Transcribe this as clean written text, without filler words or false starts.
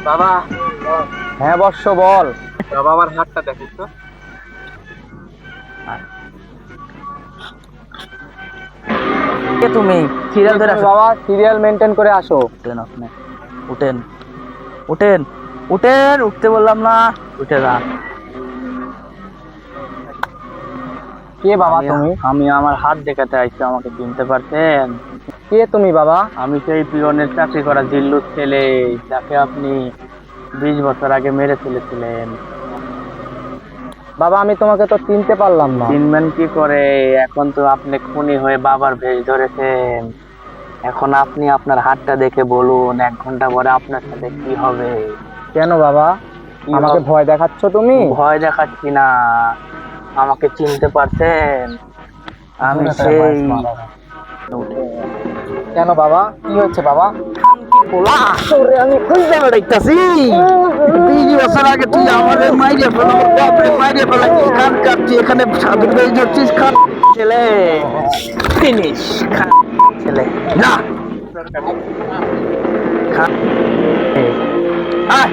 বাবা। হ্যাঁ বর্ষ বল। বাবা আমার হাতটা দেখিস তো। কে তুমি? সিরিয়াল ধরে আসো বাবা, সিরিয়াল মেনটেন করে আসো। উঠেন আপনি, উঠেন উঠেন উঠেন, উঠতে বললাম না, উঠে যান। কে বাবা তুমি? আমি আমার হাত দেখাতে আইছি, আমাকে চিনতে পারছেন? কে তুমি বাবা? আমি সেই পিয়নের চাকরি করা জিল্লুর ছেলে, যাকে আপনি 20 বছর আগে মেরে ফেলেছিলেন। বাবা, আমি তোমাকে তো চিনতে পারলাম না। চিনবেন কি করে? এখন তো আপনি খুনি হয়ে বাবার ভেষ ধরেছেন। এখন আপনি আপনার হাতটা দেখে বলুন, 1 ঘন্টা পরে আপনার সাথে কি হবে? কেন বাবা, কি আমাকে হবে? ভয় দেখাচ্ছ তুমি? ভয় দেখাচ্ছি না, আমাকে চিনতে পারছেন? আমি সেই কেন বাবা, কি হচ্ছে বাবা? পোলা তোরে আমি খুঁজে বেড়াইতাছি। 20 বছর আগে তুই আমাদের মাইরে ফেলো, বাপরে মাইরে ফেলা, কি কান কাটছি এখানে, সাধুর বেশ ধরছিস, খান ছেলে, ফিনিশ, খান ছেলে, না খা। আয়